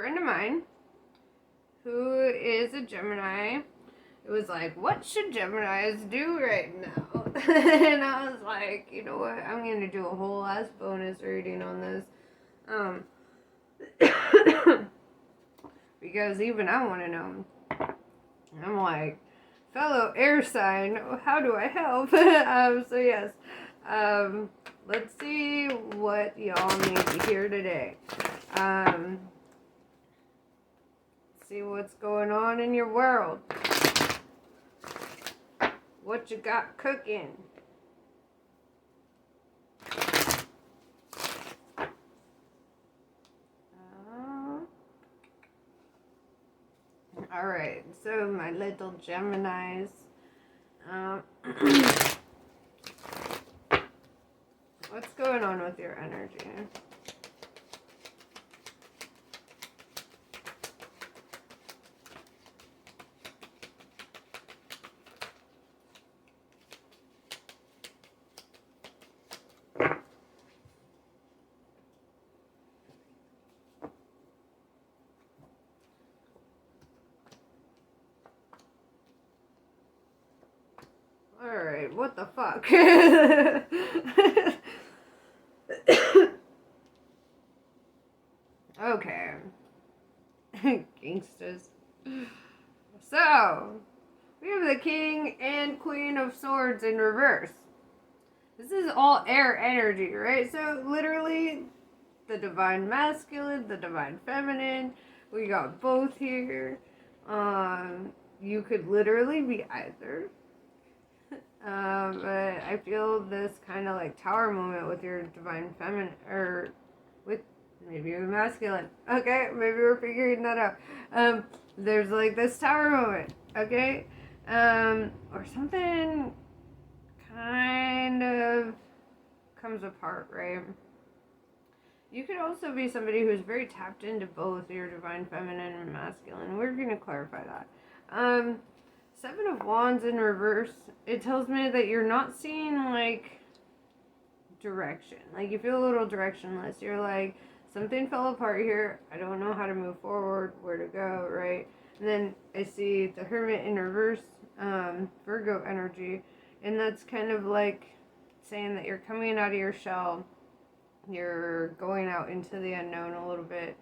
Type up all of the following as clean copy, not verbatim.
friend of mine who is a Gemini. It was like, what should Geminis do right now? And I was like, you know what? I'm going to do a whole ass bonus reading on this. Because even I want to know. I'm like, fellow air sign, how do I help? So yes. Let's see what y'all need to hear today. See what's going on in your world. What you got cooking? Alright, so my little Geminis. What's going on with your energy? Alright, what the fuck? Okay. Gangsters. So, we have the King and Queen of Swords in reverse. This is all air energy, right? So, literally, the Divine Masculine, the Divine Feminine. We got both here. You could literally be either. But I feel this kind of like tower moment with your Divine Feminine, or with maybe you're masculine. Okay, maybe we're figuring that out. There's like this tower moment, okay? Or something kind of comes apart, right? You could also be somebody who's very tapped into both your Divine Feminine and Masculine. We're going to clarify that. Seven of Wands in reverse, it tells me that you're not seeing, like, direction. Like, you feel a little directionless. You're like, something fell apart here. I don't know how to move forward, where to go, right? And then I see the Hermit in reverse, Virgo energy. And that's kind of like saying that you're coming out of your shell. You're going out into the unknown a little bit.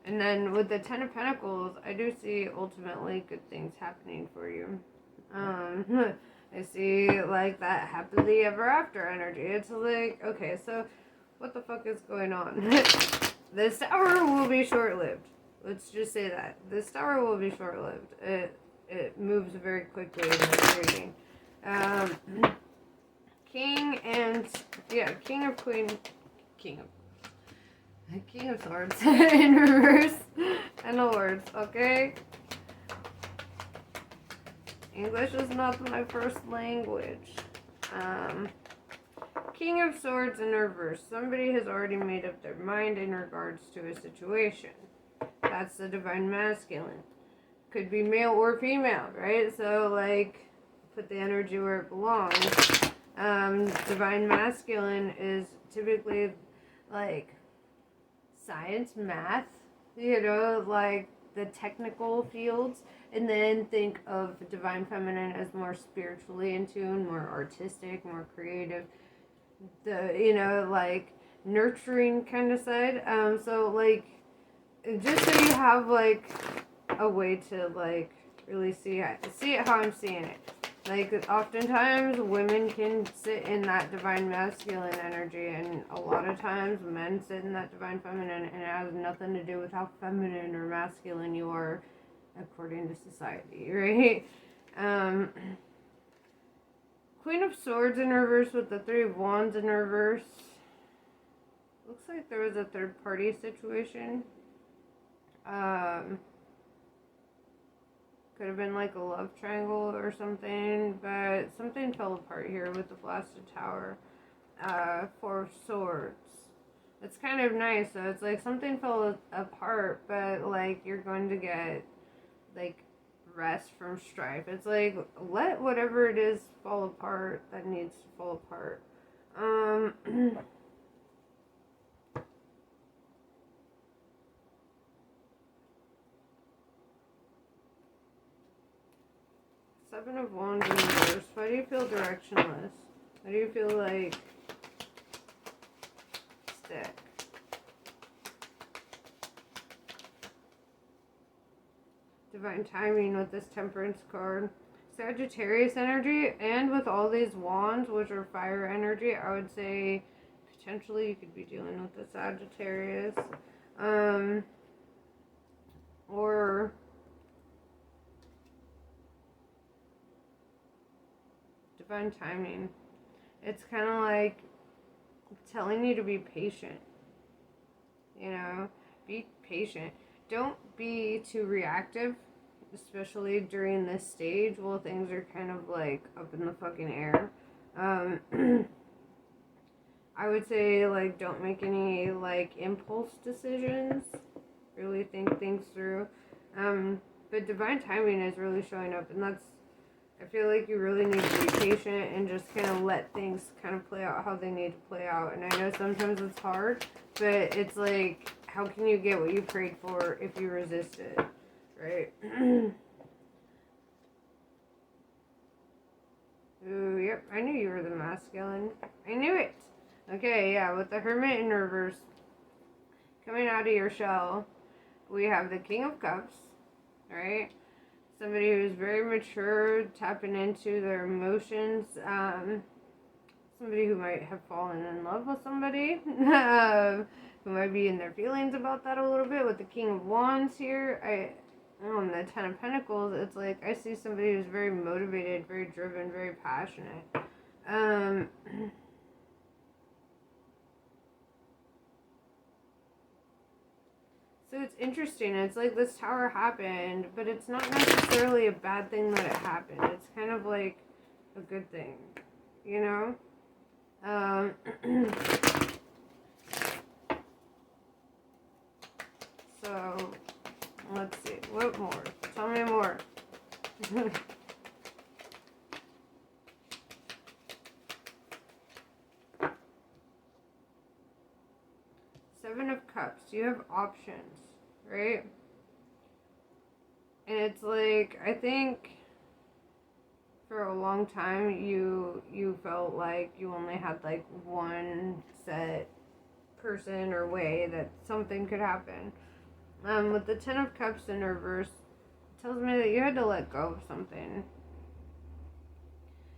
And then with the Ten of Pentacles, I do see ultimately good things happening for you. I see like that happily ever after energy. It's like, okay, so what the fuck is going on? This tower will be short-lived. Let's just say that. This tower will be short-lived. It moves very quickly in this reading. King of Swords in reverse and awards, okay? English is not my first language. King of Swords in reverse. Somebody has already made up their mind in regards to a situation. That's the Divine Masculine. Could be male or female, right? So, like, put the energy where it belongs. Divine Masculine is typically, like, science, math, like the technical fields, and then think of Divine Feminine as more spiritually in tune, more artistic, more creative, like nurturing kind of side. So like, just so you have like a way to like really see it how I'm seeing it. Like, oftentimes, women can sit in that Divine Masculine energy, and a lot of times, men sit in that Divine Feminine, and it has nothing to do with how feminine or masculine you are, according to society, right? Queen of Swords in reverse with the Three of Wands in reverse. Looks like there was a third-party situation. Could have been like a love triangle or something, but something fell apart here with the blasted tower. Four of Swords. It's kind of nice, so it's like something fell apart, but like you're going to get like rest from strife. It's like, let whatever it is fall apart that needs to fall apart. Seven of Wands in reverse. Why do you feel directionless? Why do you feel like stick? Divine timing with this Temperance card. Sagittarius energy, and with all these wands, which are fire energy, I would say potentially you could be dealing with the Sagittarius. Or divine timing. It's kind of like telling you to be patient. You know, be patient. Don't be too reactive, especially during this stage while things are kind of like up in the fucking air. I would say, like, don't make any like impulse decisions. Really think things through. But divine timing is really showing up, and that's, I feel like you really need to be patient and just kind of let things kind of play out how they need to play out. And I know sometimes it's hard, but it's like, how can you get what you prayed for if you resist it, right? Ooh, yep, I knew you were the masculine. I knew it. Okay, yeah, with the Hermit in reverse coming out of your shell, we have the King of Cups, right? Somebody who's very mature, tapping into their emotions. Somebody who might have fallen in love with somebody, who might be in their feelings about that a little bit. With the King of Wands here, on the Ten of Pentacles, it's like I see somebody who's very motivated, very driven, very passionate. So it's interesting. It's like this tower happened, but it's not necessarily a bad thing that it happened. It's kind of like a good thing, you know? So, let's see. What more? Tell me more. Seven of Cups. You have options, right? And it's like, I think for a long time you felt like you only had like one set person or way that something could happen. With the Ten of Cups in reverse, it tells me that you had to let go of something.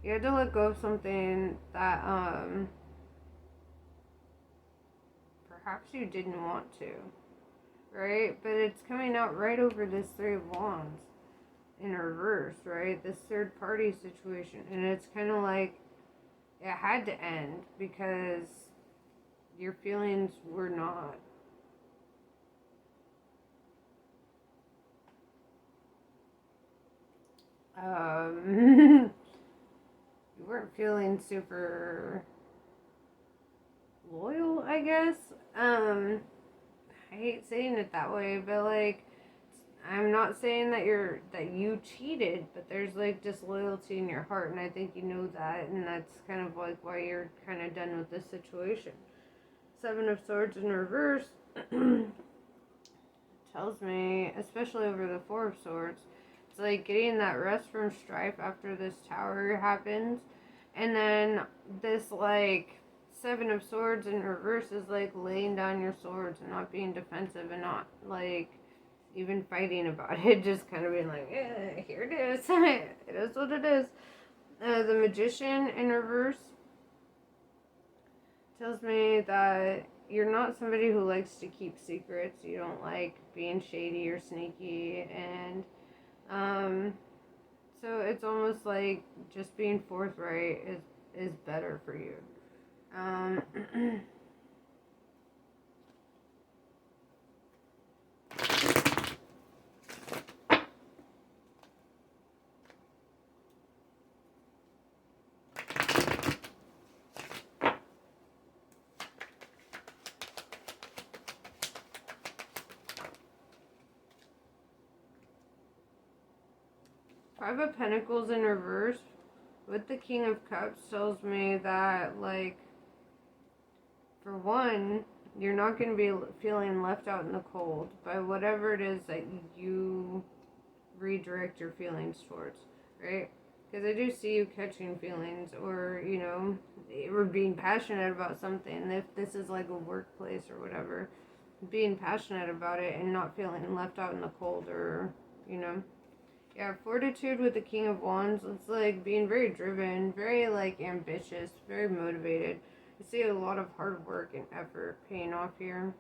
You had to let go of something that perhaps you didn't want to, right? But it's coming out right over this Three of Wands in reverse, right? This third party situation. And it's kind of like it had to end because your feelings were not you weren't feeling super loyal, I guess. I hate saying it that way, but like, I'm not saying that you cheated, but there's like disloyalty in your heart, and I think you know that, and that's kind of like why you're kind of done with this situation. Seven of Swords in reverse tells me, especially over the Four of Swords, it's like getting that rest from strife after this tower happens, and then this like Seven of Swords in reverse is like laying down your swords and not being defensive and not like even fighting about it, just kind of being like, yeah, here it is. It is what it is. The Magician in reverse tells me that you're not somebody who likes to keep secrets. You don't like being shady or sneaky, and so it's almost like just being forthright is better for you. 5 of Pentacles in reverse with the King of Cups tells me that, like, for one, you're not going to be feeling left out in the cold by whatever it is that you redirect your feelings towards, right? Because I do see you catching feelings, or, or being passionate about something. If this is like a workplace or whatever, being passionate about it and not feeling left out in the cold, or, Yeah, fortitude with the King of Wands. It's like being very driven, very like ambitious, very motivated. I see a lot of hard work and effort paying off here.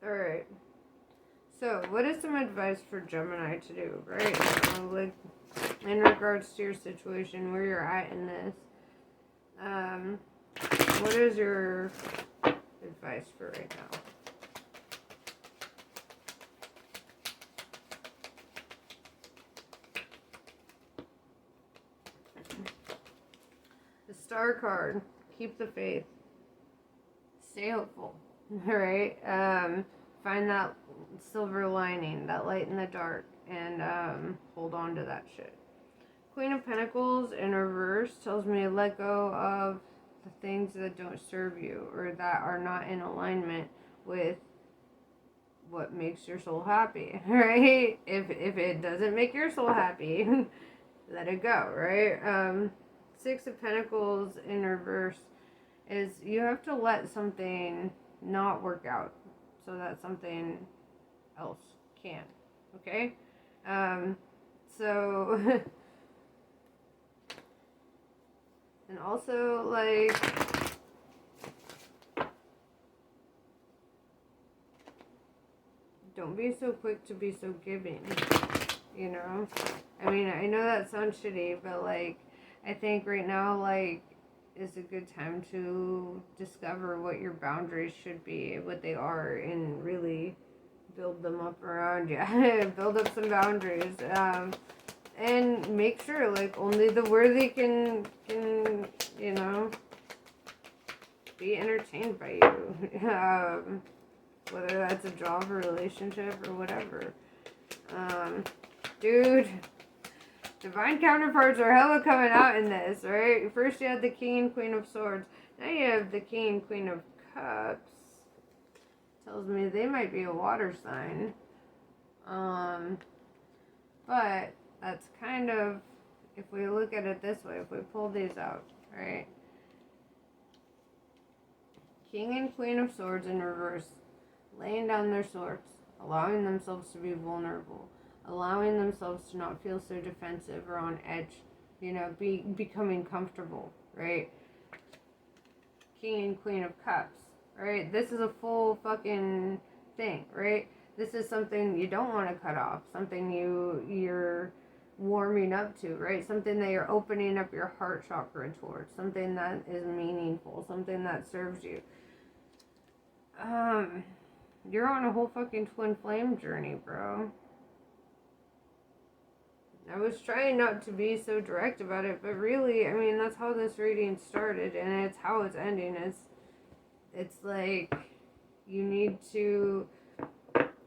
Alright. So, what is some advice for Gemini to do, right? Like, in regards to your situation, where you're at in this. What is your advice for right now? The Star card. Keep the faith. Stay hopeful. Alright? Find that silver lining, that light in the dark, and hold on to that shit. Queen of Pentacles in reverse tells me to let go of the things that don't serve you, or that are not in alignment with what makes your soul happy, right? If it doesn't make your soul happy, let it go, right? Six of Pentacles in reverse is you have to let something not work out so that something else can, okay? So... And also, like, don't be so quick to be so giving, I mean, I know that sounds shitty, but, like, I think right now, like, is a good time to discover what your boundaries should be, what they are, and really build them up around you. Build up some boundaries. And make sure, like, only the worthy can be entertained by you. Whether that's a job or relationship or whatever. Dude, divine counterparts are hella coming out in this, right? First you had the King and Queen of Swords. Now you have the King and Queen of Cups. Tells me they might be a water sign. But that's kind of, if we look at it this way, if we pull these out, right? King and Queen of Swords in reverse, laying down their swords, allowing themselves to be vulnerable, allowing themselves to not feel so defensive or on edge, becoming comfortable, right? King and Queen of Cups, right? This is a full fucking thing, right? This is something you don't want to cut off, something you're warming up to, right? Something that you're opening up your heart chakra towards, something that is meaningful, something that serves you. You're on a whole fucking twin flame journey, bro. I was trying not to be so direct about it, but really, I mean, that's how this reading started, and it's how it's ending. It's like, you need to,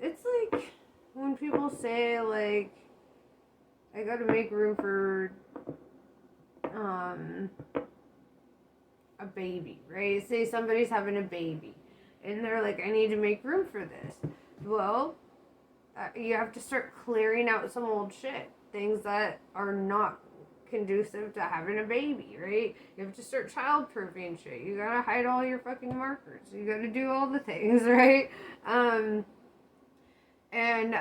it's like when people say, like, I gotta make room for a baby, right? Say somebody's having a baby, and they're like, I need to make room for this. Well, you have to start clearing out some old shit. Things that are not conducive to having a baby, right? You have to start child-proofing shit. You gotta hide all your fucking markers. You gotta do all the things, right? And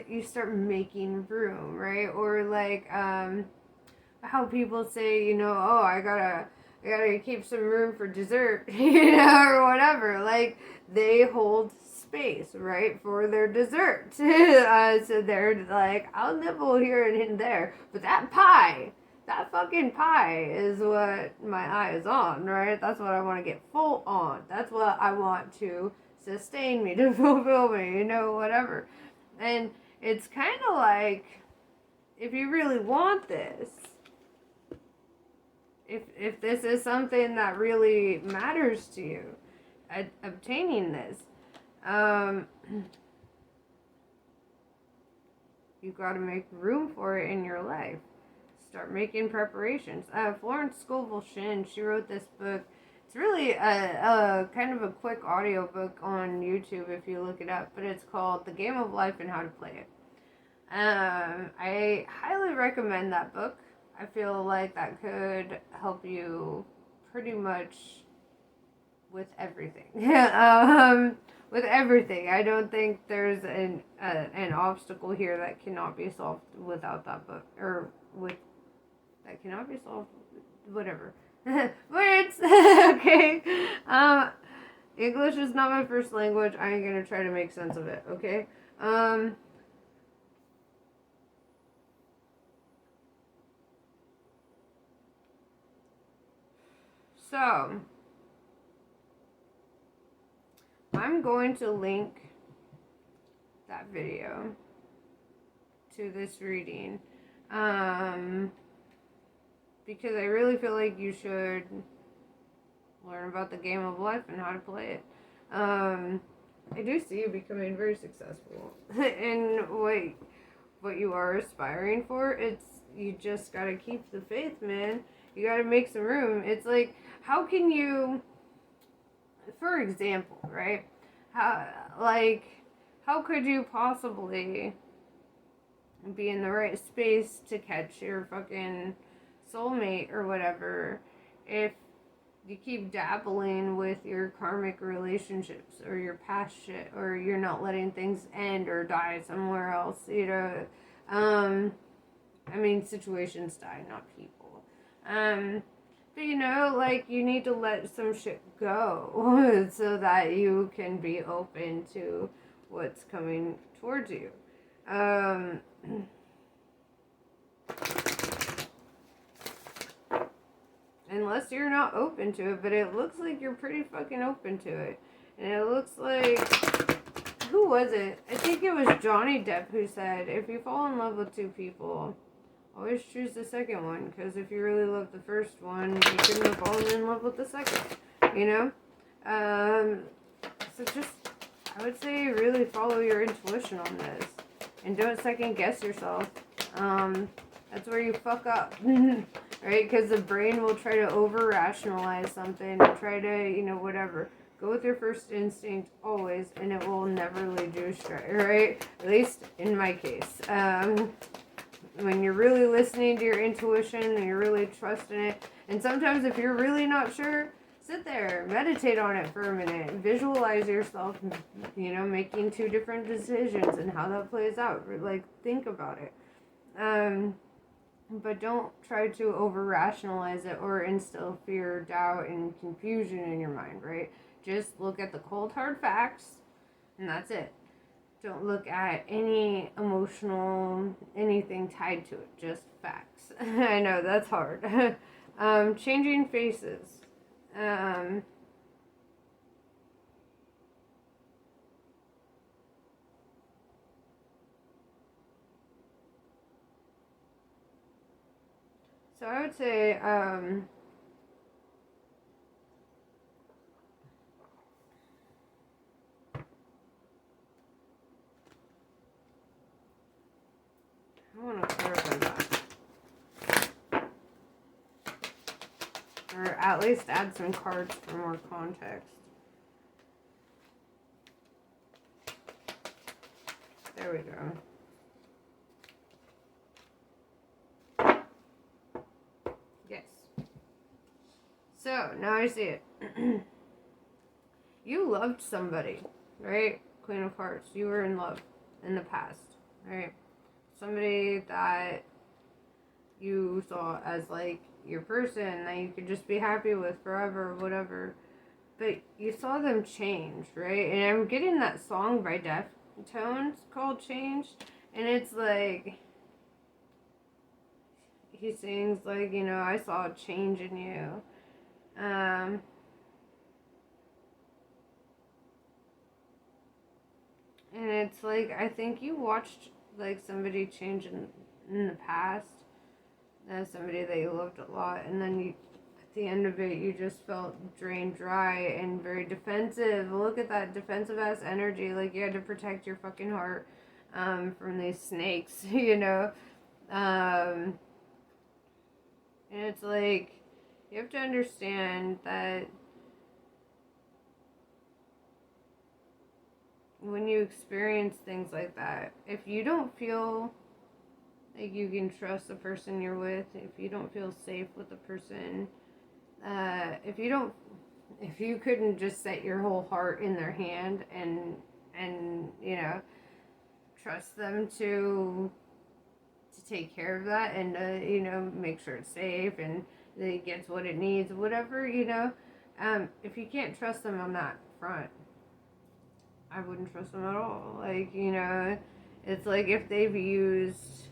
you start making room, right? Or like how people say, oh, I gotta keep some room for dessert, or whatever. Like, they hold space, right, for their dessert. So they're like, I'll nibble here and there, but that fucking pie is what my eye is on, right? That's what I want to get full on. That's what I want to sustain me, to fulfill me, whatever. And it's kind of like, if you really want this, if this is something that really matters to you, obtaining this, you got to make room for it in your life. Start making preparations. Florence Scovel Shinn, she wrote this book. It's really a kind of a quick audiobook on YouTube if you look it up, but it's called The Game of Life and How to Play It. I highly recommend that book. I feel like that could help you pretty much with everything. With everything. I don't think there's an obstacle here that cannot be solved without that book, or with that cannot be solved. Whatever. Words. Okay. English is not my first language. I ain't gonna try to make sense of it. Okay. So I'm going to link that video to this reading, because I really feel like you should learn about the game of life and how to play it. I do see you becoming very successful in what you are aspiring for. You just gotta keep the faith, man. You gotta make some room. It's like, how can you, for example, right? How could you possibly be in the right space to catch your fucking soulmate or whatever if you keep dabbling with your karmic relationships or your past shit, or you're not letting things end or die somewhere else, you know? I mean, situations die, not people. But you know, like, you need to let some shit go so that you can be open to what's coming towards you. Unless you're not open to it, but it looks like you're pretty fucking open to it. And it looks like, who was it? I think it was Johnny Depp who said, if you fall in love with two people, always choose the second one, because if you really love the first one, you couldn't have fallen in love with the second, you know? So just, I would say, really follow your intuition on this, and don't second guess yourself. That's where you fuck up, right? Because the brain will try to over-rationalize something, and try to, you know, whatever. Go with your first instinct always, and it will never lead you astray, right? At least in my case. When you're really listening to your intuition and you're really trusting it, and sometimes if you're really not sure, sit there, meditate on it for a minute, visualize yourself, you know, making two different decisions and how that plays out. Like, think about it. But don't try to over-rationalize it or instill fear, doubt, and confusion in your mind, right? Just look at the cold, hard facts, and that's it. Don't look at any emotional, anything tied to it, just facts. I know, that's hard. Changing faces. So I would say, I want to clarify that. Or at least add some cards for more context. There we go. Yes. So, now I see it. You loved somebody, right? Queen of Hearts. You were in love in the past, right? Somebody that you saw as, like, your person that you could just be happy with forever, whatever. But you saw them change, right? And I'm getting that song by Deftones called Change. And it's like, he sings, like, you know, I saw a change in you. And it's like, I think you watched, like, somebody change in the past. Somebody that you loved a lot. And then you, at the end of it, you just felt drained dry and very defensive. Look at that defensive-ass energy. Like, you had to protect your fucking heart from these snakes, you know? And it's like, you have to understand that when you experience things like that, if you don't feel like you can trust the person you're with, if you don't feel safe with the person, if you couldn't just set your whole heart in their hand and trust them to take care of that and make sure it's safe and that it gets what it needs, whatever, if you can't trust them on that front, I wouldn't trust them at all. Like, it's like if they've used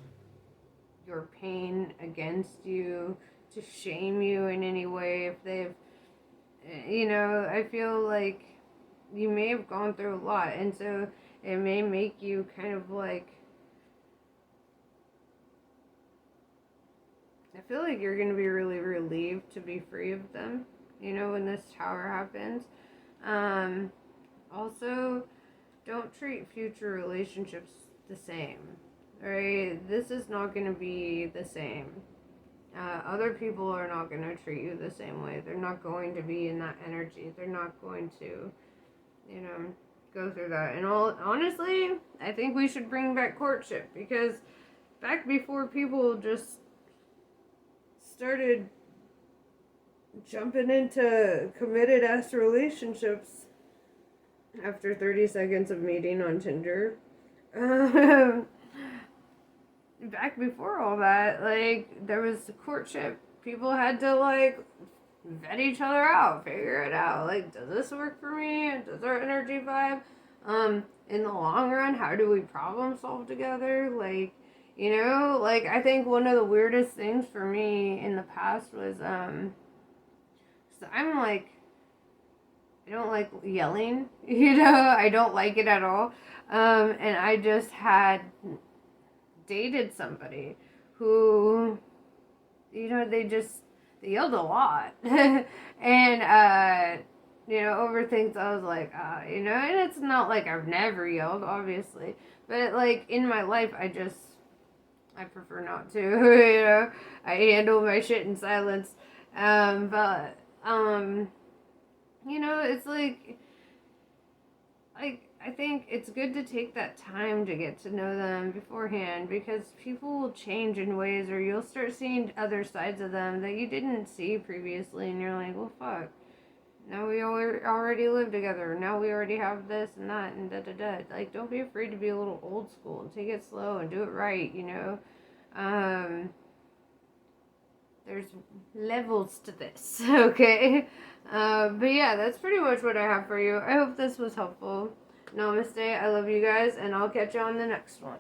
your pain against you to shame you in any way, if they've, I feel like you may have gone through a lot, and so it may make you kind of like, I feel like you're going to be really relieved to be free of them, when this tower happens. Also, don't treat future relationships the same, right? This is not going to be the same. Other people are not going to treat you the same way. They're not going to be in that energy. They're not going to, go through that. And honestly, I think we should bring back courtship, because back before people just started jumping into committed ass relationships after 30 seconds of meeting on Tinder. Back before all that, like, there was courtship. People had to, like, vet each other out, figure it out. Like, does this work for me? Does our energy vibe? In the long run, how do we problem solve together? Like, I think one of the weirdest things for me in the past was, so I'm like, I don't like yelling, I don't like it at all. And I just had dated somebody who, they yelled a lot. And, over things I was like, and it's not like I've never yelled, obviously. But, like, in my life, I prefer not to, I handle my shit in silence. But, it's like, I think it's good to take that time to get to know them beforehand, because people will change in ways, or you'll start seeing other sides of them that you didn't see previously, and you're like, well, fuck, now we already live together, now we already have this and that, and da-da-da. Like, don't be afraid to be a little old school, and take it slow, and do it right, There's levels to this, okay? But yeah, that's pretty much what I have for you. I hope this was helpful. Namaste. I love you guys, and I'll catch you on the next one.